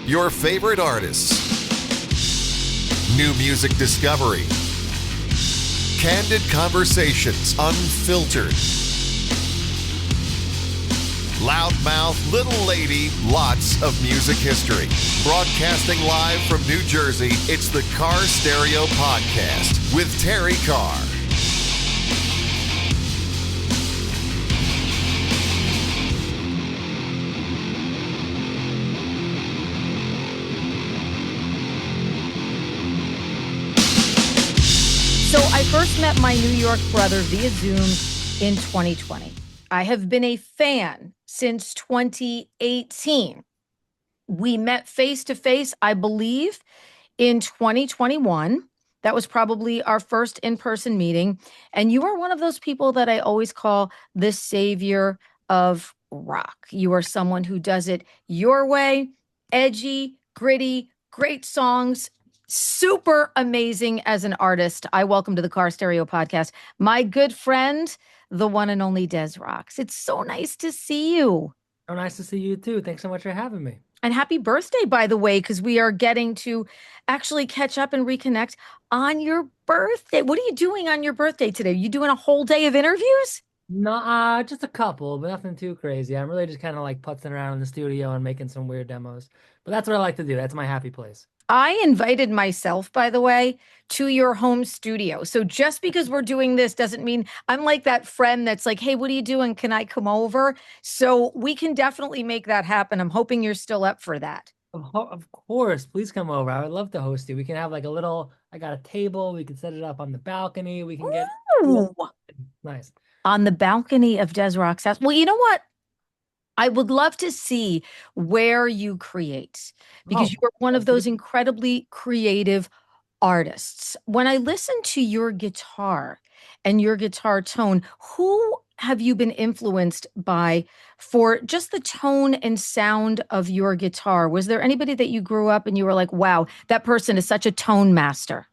Your favorite artists, new music discovery, candid conversations, unfiltered. Loudmouth, little lady, lots of music history. Broadcasting live from New Jersey, it's the Carr Stereo Podcast with Terrie Carr. So I first met my New York brother via Zoom in 2020. I have been a fan since 2018. We met face to face, I believe, in 2021. That was probably our first in-person meeting. And you are one of those people that I always call the savior of rock. You are someone who does it your way, edgy, gritty, great songs, super amazing as an artist. I welcome to the Carr Stereo Podcast my good friend, the one and only Des Rocs. It's so nice to see you. Oh, nice to see you too. Thanks so much for having me. And happy birthday, by the way, because we are getting to actually catch up and reconnect on your birthday. What are you doing on your birthday today? Are you doing a whole day of interviews? No, just a couple, but nothing too crazy. I'm really just kind of like putzing around in the studio and making some weird demos. But that's what I like to do. That's my happy place. I invited myself, by the way, to your home studio. So just because we're doing this doesn't mean I'm like that friend that's like, hey, what are you doing? Can I come over? So we can definitely make that happen. I'm hoping you're still up for that. Of course, please come over. I would love to host you. We can have like a little, I got a table. We can set it up on the balcony. We can get Ooh, nice. on the balcony of Des Rocs house. Well, you know what? I would love to see where you create because you are one of those incredibly creative artists. When I listen to your guitar and your guitar tone, who have you been influenced by for just the tone and sound of your guitar? Was there anybody that you grew up and you were like, wow, that person is such a tone master?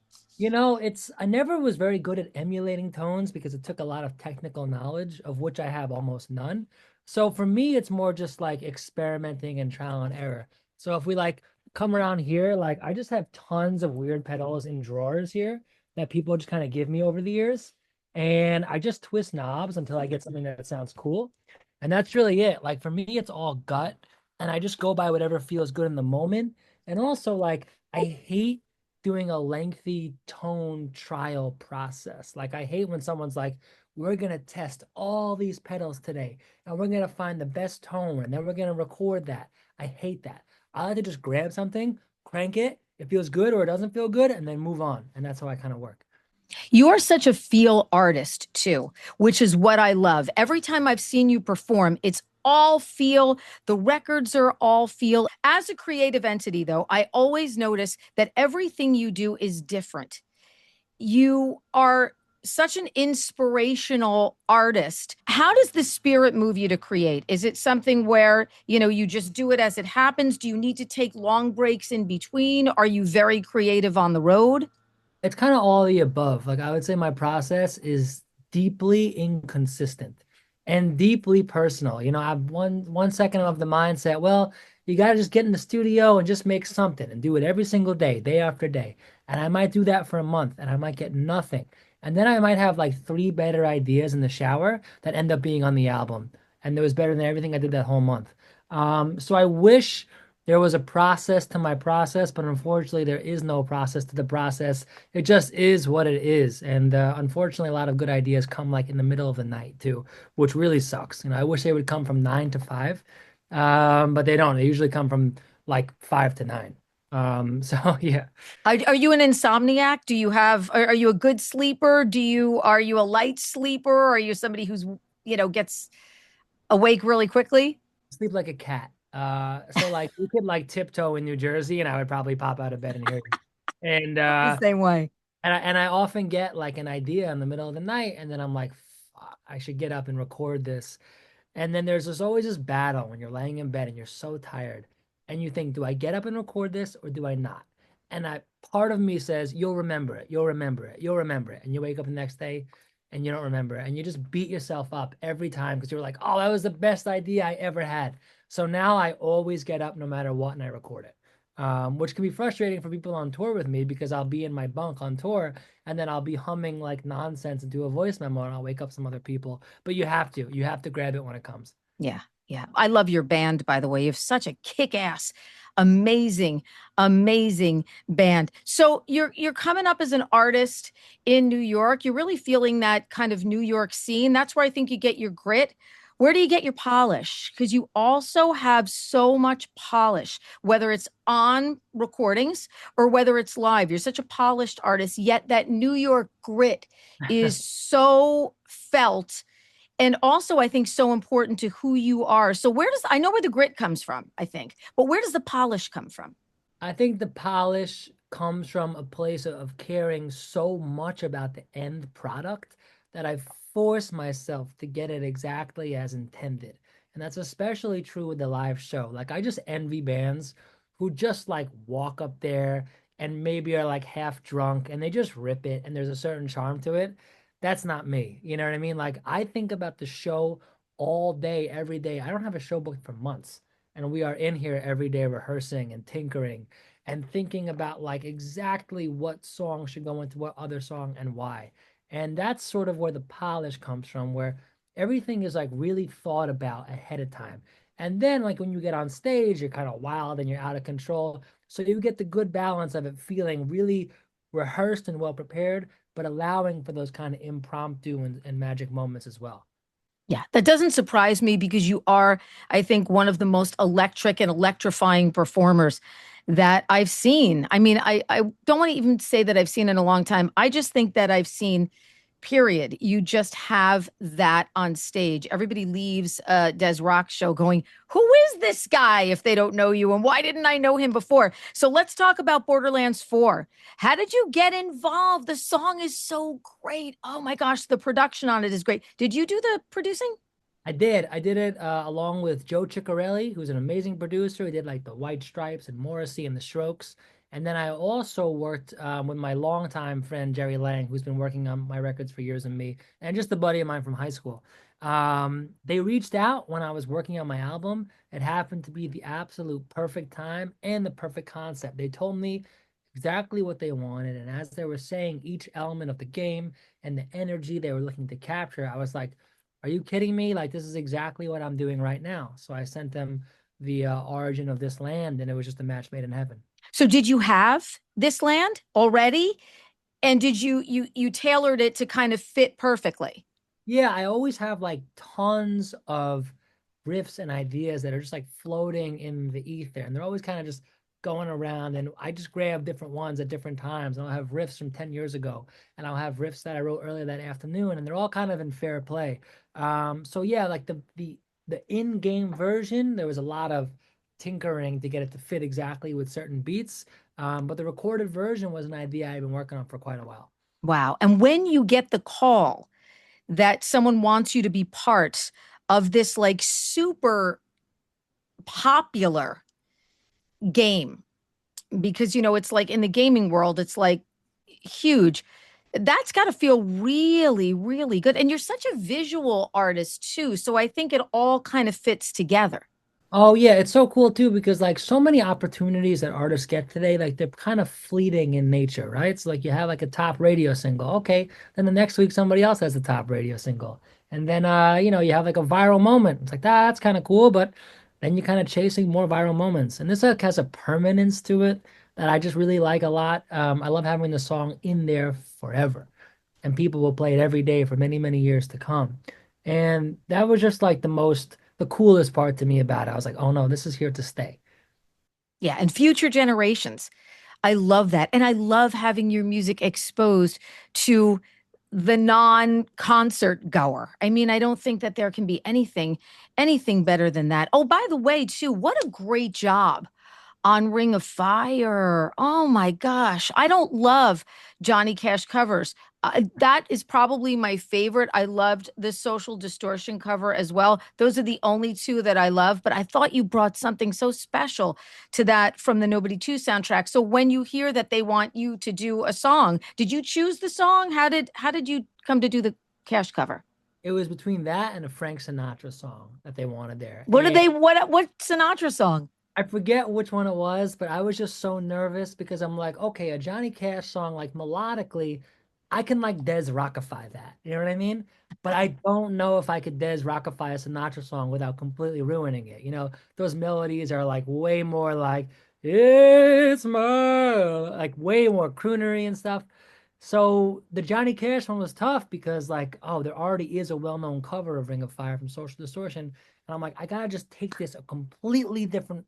I never was very good at emulating tones because it took a lot of technical knowledge, of which I have almost none. So for me, it's more just like experimenting and trial and error. So if we like come around here, like I just have tons of weird pedals in drawers here that people just kind of give me over the years. And I just twist knobs until I get something that sounds cool. And that's really it. Like for me, it's all gut. And I just go by whatever feels good in the moment. And also, like, I hate doing a lengthy tone trial process. Like I hate when someone's like, we're gonna test all these pedals today and we're gonna find the best tone and then we're gonna record that. I hate that. I like to just grab something, crank it, it feels good or it doesn't feel good, and then move on. And that's how I kind of work. You are such a feel artist too, which is what I love. Every time I've seen you perform, it's all feel. The records are all feel. As a creative entity, though, I always notice that everything you do is different. You are such an inspirational artist. How does the spirit move you to create? Is it something where, you just do it as it happens? Do you need to take long breaks in between? Are you very creative on the road? It's kind of all the above. Like I would say my process is deeply inconsistent and deeply personal. I have one second of the mindset, well, you got to just get in the studio and just make something and do it every single day after day. And I might do that for a month and I might get nothing. And then I might have like three better ideas in the shower that end up being on the album. And it was better than everything I did that whole month. So I wish there was a process to my process, but unfortunately, there is no process to the process. It just is what it is. And unfortunately, a lot of good ideas come like in the middle of the night too, which really sucks. I wish they would come from 9 to 5, but they don't. They usually come from like 5 to 9. So yeah. Are you an insomniac? Do you have, are you a good sleeper? Are you a light sleeper? Are you somebody who's, gets awake really quickly? Sleep like a cat. So like you could like tiptoe in New Jersey and I would probably pop out of bed and hear you. And The same way. I often get like an idea in the middle of the night and then I'm like, "Fuck, I should get up and record this." And then there's always this battle when you're laying in bed and you're so tired and you think, do I get up and record this or do I not? And part of me says, you'll remember it, you'll remember it, you'll remember it. And you wake up the next day and you don't remember it. And you just beat yourself up every time because you're like, oh, that was the best idea I ever had. So now I always get up no matter what and I record it. which can be frustrating for people on tour with me because I'll be in my bunk on tour and then I'll be humming like nonsense into a voice memo and I'll wake up some other people. But you have to grab it when it comes. Yeah, yeah. I love your band, by the way. You have such a kick-ass, amazing, amazing band. So you're coming up as an artist in New York. You're really feeling that kind of New York scene. That's where I think you get your grit. Where do you get your polish? Because you also have so much polish, whether it's on recordings or whether it's live. You're such a polished artist, yet that New York grit is so felt and also I think so important to who you are. So where does I know where the grit comes from, I think, but where does the polish come from? I think the polish comes from a place of caring so much about the end product that I force myself to get it exactly as intended. And that's especially true with the live show. Like I just envy bands who just like walk up there and maybe are like half drunk and they just rip it and there's a certain charm to it. That's not me. You know what I mean? Like I think about the show all day, every day. I don't have a show booked for months and we are in here every day rehearsing and tinkering and thinking about like exactly what song should go into what other song and why. And that's sort of where the polish comes from, where everything is like really thought about ahead of time. And then like when you get on stage, you're kind of wild and you're out of control. So you get the good balance of it feeling really rehearsed and well prepared, but allowing for those kind of impromptu and magic moments as well. Yeah, that doesn't surprise me because you are, I think, one of the most electric and electrifying performers that I've seen. I mean, I don't want to even say that I've seen in a long time. I just think that I've seen, period. You just have that on stage. Everybody leaves Des Rock show going, who is this guy if they don't know you? And why didn't I know him before? So let's talk about Borderlands 4. How did you get involved? The song is so great. Oh my gosh, the production on it is great. Did you do the producing? I did. I did it along with Joe Ciccarelli, who's an amazing producer. He did like the White Stripes and Morrissey and the Strokes. And then I also worked with my longtime friend Jerry Lang, who's been working on my records for years and me, and just a buddy of mine from high school. They reached out when I was working on my album. It happened to be the absolute perfect time and the perfect concept. They told me exactly what they wanted. And as they were saying each element of the game and the energy they were looking to capture, I was like, are you kidding me? Like, this is exactly what I'm doing right now. So I sent them the origin of this land, and it was just a match made in heaven. So did you have this land already? And did you tailored it to kind of fit perfectly? Yeah, I always have like tons of riffs and ideas that are just like floating in the ether, and they're always kind of just going around. And I just grab different ones at different times. And I'll have riffs from 10 years ago, and I'll have riffs that I wrote earlier that afternoon, and they're all kind of in fair play. So yeah, like the in-game version, there was a lot of tinkering to get it to fit exactly with certain beats. But the recorded version was an idea I've been working on for quite a while. Wow. And when you get the call that someone wants you to be part of this like super popular game, because it's like in the gaming world, it's like huge. That's got to feel really, really good. And you're such a visual artist too. So I think it all kind of fits together. Oh yeah, it's so cool too because like so many opportunities that artists get today, like they're kind of fleeting in nature, right? So like you have like a top radio single. Okay, then the next week somebody else has a top radio single. And then you have like a viral moment. It's like that's kind of cool, but then you're kind of chasing more viral moments. And this like has a permanence to it that I just really like a lot. I love having the song in there forever. And people will play it every day for many, many years to come. And that was just like the coolest part to me about it. I was like, oh no, this is here to stay. Yeah. And future generations. I love that. And I love having your music exposed to the non-concert goer. I mean, I don't think that there can be anything better than that. Oh, by the way, too, what a great job on Ring of Fire. Oh my gosh. I don't love Johnny Cash covers. That is probably my favorite. I loved the Social Distortion cover as well. Those are the only two that I love, but I thought you brought something so special to that from the Nobody 2 soundtrack. So when you hear that they want you to do a song, did you choose the song? How did you come to do the Cash cover? It was between that and a Frank Sinatra song that they wanted there. What Sinatra song? I forget which one it was, but I was just so nervous because I'm like, okay, a Johnny Cash song, like melodically, I can like Des Rockify that. You know what I mean? But I don't know if I could Des Rockify a Sinatra song without completely ruining it. Those melodies are like way more like, it's my, like way more croonery and stuff. So the Johnny Cash one was tough because like, oh, there already is a well-known cover of Ring of Fire from Social Distortion. And I'm like, I gotta just take this a completely different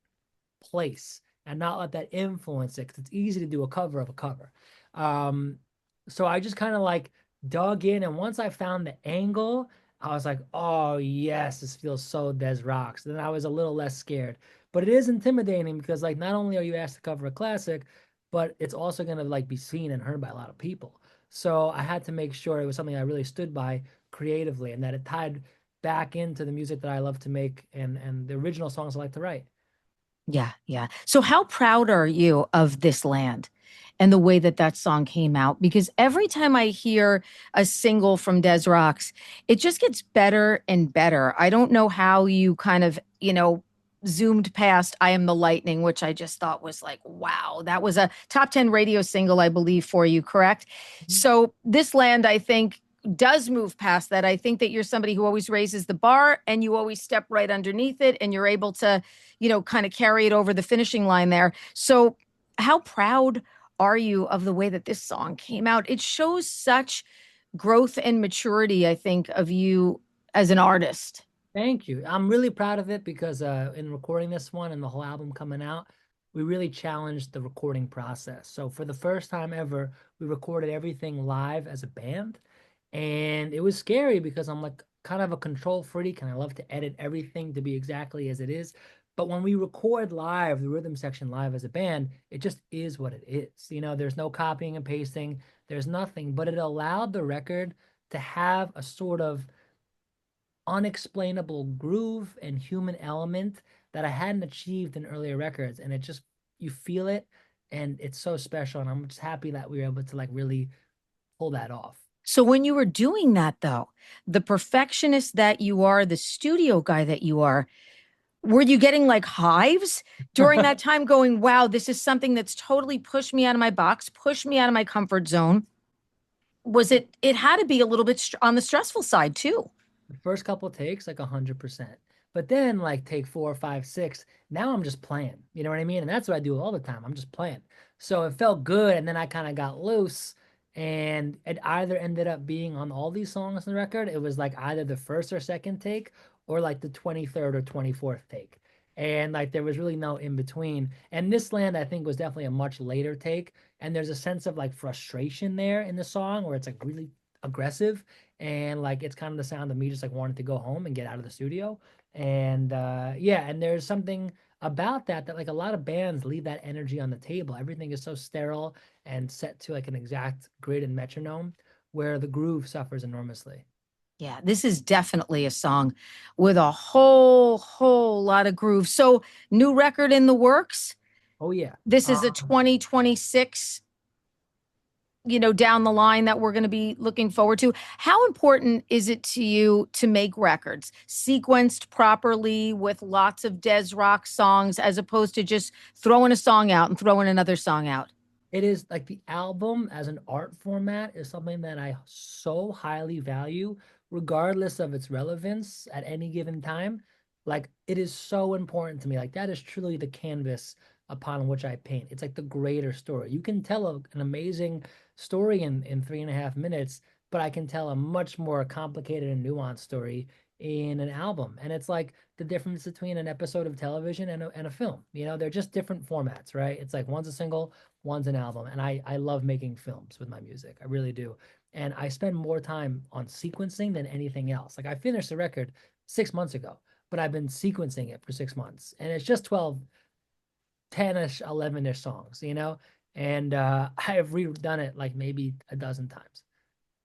place and not let that influence it because it's easy to do a cover of a cover. Um, so I just kind of like dug in, and once I found the angle, I was like, oh yes, this feels so Des Rocks. Then I was a little less scared, but it is intimidating because like not only are you asked to cover a classic, but it's also gonna like be seen and heard by a lot of people. So I had to make sure it was something I really stood by creatively and that it tied back into the music that I love to make and the original songs I like to write. Yeah, yeah. So how proud are you of this land and the way that that song came out? Because every time I hear a single from Des Rocks, it just gets better and better. I don't know how you kind of, zoomed past I Am the Lightning, which I just thought was like, wow, that was a top 10 radio single, I believe, for you, correct? So this land, I think, does move past that. I think that you're somebody who always raises the bar and you always step right underneath it and you're able to kind of carry it over the finishing line there. So, how proud are you of the way that this song came out? It shows such growth and maturity, I think, of you as an artist. Thank you. I'm really proud of it because in recording this one and the whole album coming out, we really challenged the recording process. So for the first time ever, we recorded everything live as a band. And it was scary because I'm like kind of a control freak and I love to edit everything to be exactly as it is. But when we record live, the rhythm section live as a band, it just is what it is. There's no copying and pasting, there's nothing, but it allowed the record to have a sort of unexplainable groove and human element that I hadn't achieved in earlier records. And it just, you feel it and it's so special. And I'm just happy that we were able to like really pull that off. So, when you were doing that, though, the perfectionist that you are, the studio guy that you are, were you getting like hives during that time going, wow, this is something that's totally pushed me out of my box, pushed me out of my comfort zone? It had to be a little bit on the stressful side too. The first couple takes, like 100%. But then, like, take four, five, six. Now I'm just playing. You know what I mean? And that's what I do all the time. I'm just playing. So it felt good. And then I kind of got loose. And it either ended up being on all these songs on the record, it was like either the first or second take or like the 23rd or 24th take. And like there was really no in between. And This Land, I think, was definitely a much later take. And there's a sense of like frustration there in the song where it's like really aggressive and like it's kind of the sound of me just like wanting to go home and get out of the studio. And yeah, and there's something about that like a lot of bands leave that energy on the table. Everything is so sterile and set to like an exact grid and metronome where the groove suffers enormously. Yeah, this is definitely a song with a whole lot of groove. So, new record in the works. Oh yeah. This is a 2026, down the line that we're going to be looking forward to. How important is it to you to make records sequenced properly with lots of Des Rock songs as opposed to just throwing a song out and throwing another song out? It is like the album as an art format is something that I so highly value, regardless of its relevance at any given time. Like it is so important to me. Like that is truly the canvas upon which I paint. It's like the greater story. You can tell an amazing story in 3.5 minutes, but I can tell a much more complicated and nuanced story in an album. And it's like the difference between an episode of television and a film. They're just different formats, right? It's like one's a single, one's an album. And I love making films with my music. I really do. And I spend more time on sequencing than anything else. Like I finished the record 6 months ago, but I've been sequencing it for 6 months. And it's just 12, 10-ish, 11-ish songs. And I've redone it like maybe a dozen times.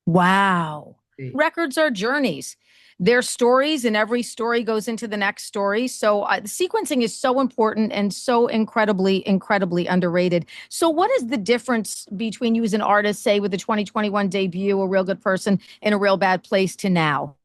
Wow. See. Records are journeys. They're stories, and every story goes into the next story. So, the sequencing is so important and so incredibly underrated. So, what is the difference between you as an artist, say, with the 2021 debut, A Real Good Person, in A Real Bad Place, to now?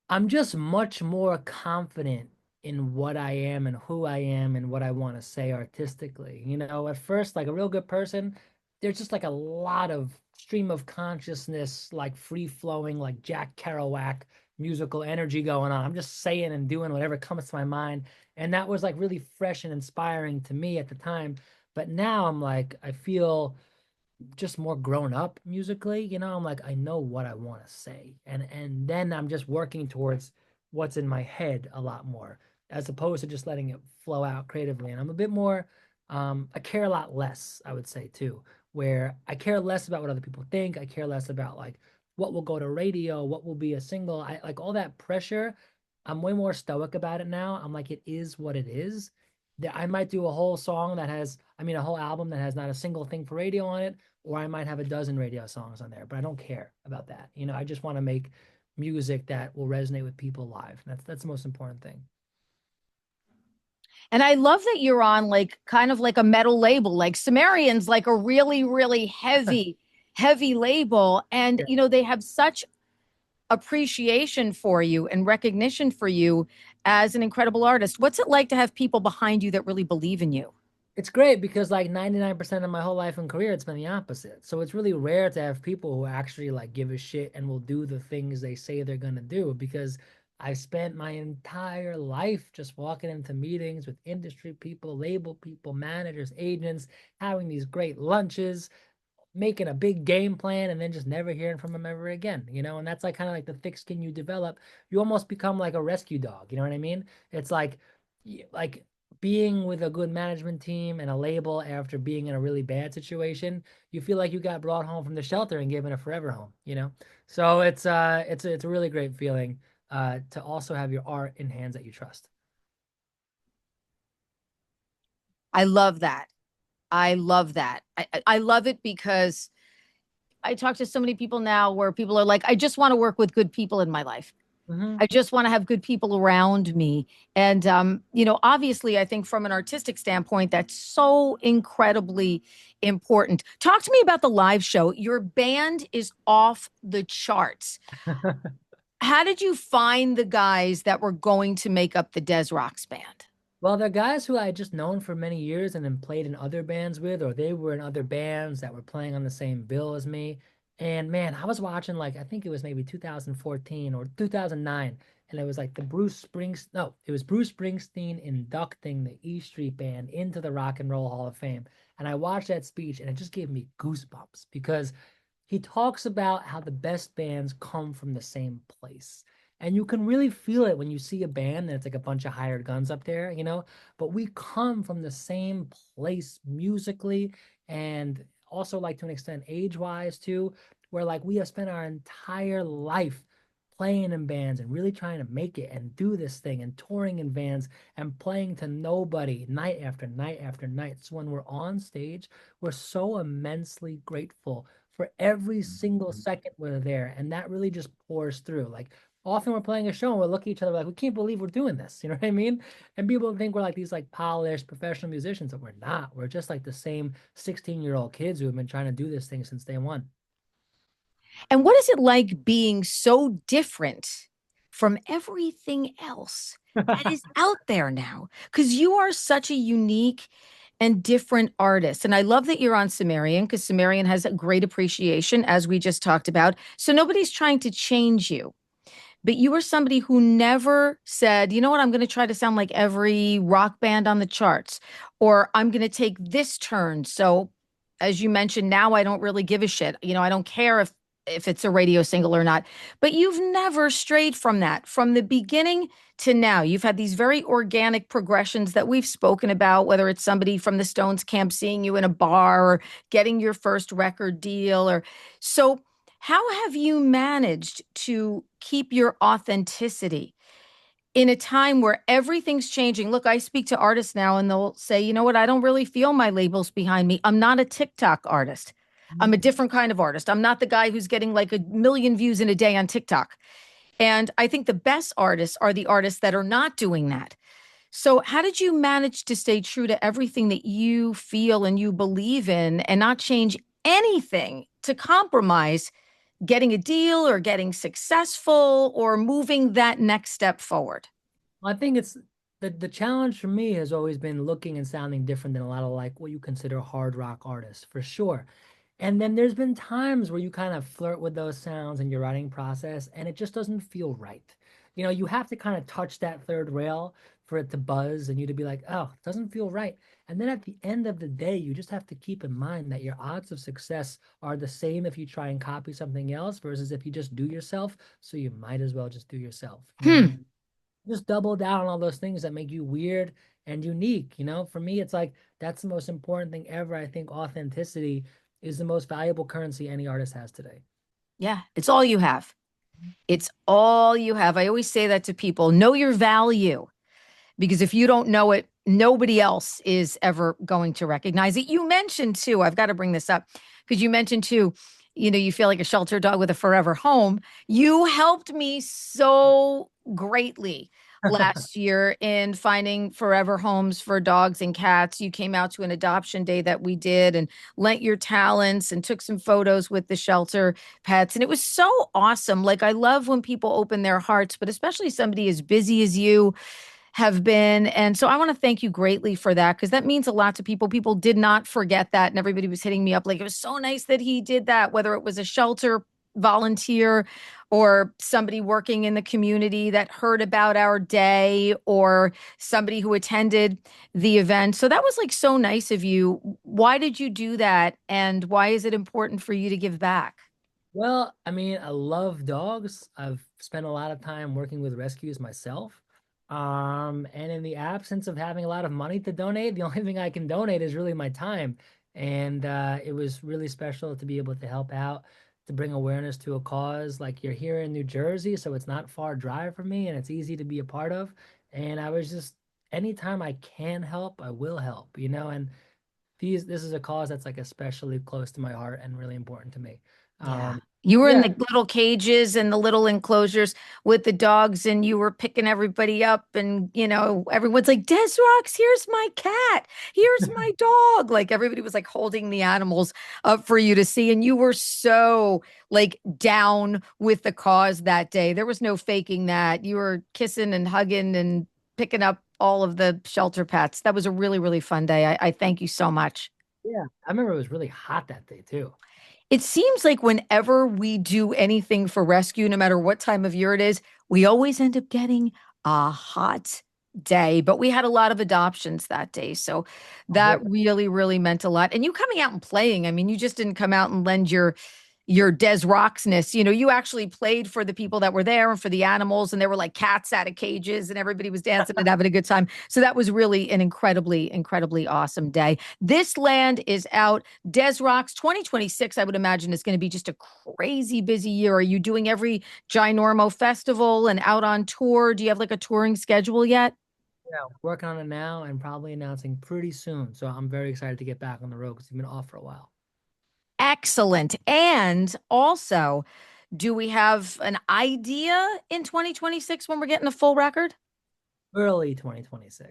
I'm just much more confident in what I am and who I am and what I want to say artistically. You know, at first, like a real good person, there's just like a lot of stream of consciousness, like free flowing, like Jack Kerouac musical energy going on. I'm just saying and doing whatever comes to my mind. And that was like really fresh and inspiring to me at the time. But now I'm like, I feel just more grown up musically. You know, I'm like, I know what I want to say, and then I'm just working towards what's in my head a lot more, as opposed to just letting it flow out creatively. And I'm a bit more, I care a lot less, I would say too, where I care less about what other people think. I care less about like what will go to radio, what will be a single. I like all that pressure. I'm way more stoic about it now. I'm like, it is what it is. I might do a whole song that has, I mean, a whole album that has not a single thing for radio on it, or I might have a dozen radio songs on there, but I don't care about that. You know, I just want to make music that will resonate with people live. That's the most important thing. And I love that you're on like kind of like a metal label, like Sumerian's like a really, really heavy, heavy label. And, Yeah. you know, they have such appreciation for you and recognition for you as an incredible artist. What's it like to have people behind you that really believe in you? It's great because like 99% of my whole life and career, it's been the opposite. So it's really rare to have people who actually like give a shit and will do the things they say they're gonna do, because I spent my entire life just walking into meetings with industry people, label people, managers, agents, having these great lunches, making a big game plan, and then just never hearing from them ever again, you know? And that's like kind of like the thick skin you develop. You almost become like a rescue dog, you know what I mean? It's like being with a good management team and a label after being in a really bad situation. You feel like you got brought home from the shelter and given a forever home, you know? So it's a really great feeling to also have your art in hands that you trust. I love that. I love that. I love it because I talk to so many people now where people are like, I just want to work with good people in my life. Hmm. I just want to have good people around me. And, you know, obviously, I think from an artistic standpoint, that's so incredibly important. Talk to me about the live show. Your band is off the charts. How did you find the guys that were going to make up the Des Rocs band? Well, they're guys who I had just known for many years and then played in other bands with, or they were in other bands that were playing on the same bill as me. And man, I was watching like I think it was maybe 2014 or 2009, and it was like the Bruce Springs. No, it was Bruce Springsteen inducting the E Street Band into the Rock and Roll Hall of Fame. And I watched that speech, and it just gave me goosebumps because he talks about how the best bands come from the same place. And you can really feel it when you see a band and it's like a bunch of hired guns up there, you know? But we come from the same place musically, and also like to an extent age-wise too, where like we have spent our entire life playing in bands and really trying to make it and do this thing and touring in bands and playing to nobody night after night after night. So when we're on stage, we're so immensely grateful for every single second we're there. And that really just pours through. Like often we're playing a show and we'll look at each other like, we can't believe we're doing this. You know what I mean? And people think we're like these like polished professional musicians, but we're not. We're just like the same 16-year-old kids who have been trying to do this thing since day one. And what is it like being so different from everything else that is out there now? Because you are such a unique and different artist. And I love that you're on Sumerian because Sumerian has a great appreciation, as we just talked about. So nobody's trying to change you. But you were somebody who never said, you know what, I'm going to try to sound like every rock band on the charts, or I'm going to take this turn. So, as you mentioned, now I don't really give a shit. You know, I don't care if it's a radio single or not. But you've never strayed from that from the beginning to now. You've had these very organic progressions that we've spoken about, whether it's somebody from the Stones camp seeing you in a bar or getting your first record deal or so. How have you managed to keep your authenticity in a time where everything's changing? Look, I speak to artists now and they'll say, you know what? I don't really feel my labels behind me. I'm not a TikTok artist. I'm a different kind of artist. I'm not the guy who's getting like a million views in a day on TikTok. And I think the best artists are the artists that are not doing that. So, how did you manage to stay true to everything that you feel and you believe in and not change anything to compromise getting a deal or getting successful or moving that next step forward? I think it's the challenge for me has always been looking and sounding different than a lot of like what you consider hard rock artists, for sure. And then there's been times where you kind of flirt with those sounds in your writing process and it just doesn't feel right. You have to kind of touch that third rail for it to buzz and you to be like, oh, it doesn't feel right. And then at the end of the day, you just have to keep in mind that your odds of success are the same if you try and copy something else versus if you just do yourself. So you might as well just do yourself. Hmm. Just double down on all those things that make you weird and unique. For me, it's like that's the most important thing ever. I think authenticity is the most valuable currency any artist has today. Yeah, it's all you have. It's all you have. I always say that to people. Know your value. Because if you don't know it, nobody else is ever going to recognize it. You mentioned too, I've got to bring this up because you mentioned too, you feel like a shelter dog with a forever home. You helped me so greatly last year in finding forever homes for dogs and cats. You came out to an adoption day that we did and lent your talents and took some photos with the shelter pets. And it was so awesome. Like, I love when people open their hearts, but especially somebody as busy as you have been. And so I want to thank you greatly for that because that means a lot to people. People did not forget that. And everybody was hitting me up like, it was so nice that he did that, whether it was a shelter volunteer or somebody working in the community that heard about our day or somebody who attended the event. So that was like so nice of you. Why did you do that? And why is it important for you to give back? Well, I mean, I love dogs. I've spent a lot of time working with rescues myself. And in the absence of having a lot of money to donate, the only thing I can donate is really my time. And it was really special to be able to help out, to bring awareness to a cause. Like you're here in New Jersey, so it's not far drive for me and it's easy to be a part of. And I was just, anytime I can help, I will help, and this is a cause that's like especially close to my heart and really important to me. Yeah. Um, You were in yeah, the little cages and the little enclosures with the dogs, and you were picking everybody up. And, everyone's like, Des Rocks, here's my cat. Here's my dog. Like, everybody was like holding the animals up for you to see. And you were so like down with the cause that day. There was no faking that. You were kissing and hugging and picking up all of the shelter pets. That was a really, really fun day. I thank you so much. yeah. I remember it was really hot that day too. It seems like whenever we do anything for rescue, no matter what time of year it is, we always end up getting a hot day. But we had a lot of adoptions that day. So Oh, that good. really, really meant a lot. And you coming out and playing, I mean, you just didn't come out and lend your Des Rocksness. You actually played for the people that were there and for the animals, and there were like cats out of cages and everybody was dancing and having a good time. So that was really an incredibly, incredibly awesome day. This land is out. Des Rocks 2026, I would imagine, is going to be just a crazy busy year. Are you doing every Ginormo festival and out on tour? Do you have like a touring schedule yet? Yeah, working on it now and probably announcing pretty soon. So I'm very excited to get back on the road because we've been off for a while. Excellent. And also, do we have an idea in 2026 when we're getting a full record? Early 2026.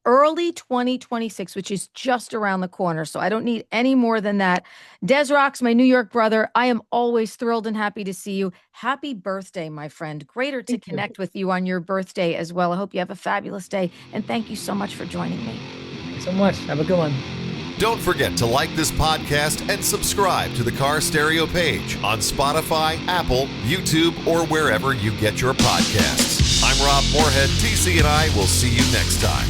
Early 2026, which is just around the corner. So I don't need any more than that. Des Rocks, my New York brother, I am always thrilled and happy to see you. Happy birthday, my friend. Greater to Thank you. connect with you on your birthday as well. I hope you have a fabulous day. And thank you so much for joining me. Thanks so much. Have a good one. Don't forget to like this podcast and subscribe to the Carr Stereo page on Spotify, Apple, YouTube, or wherever you get your podcasts. I'm Rob Moorhead. TC and I will see you next time.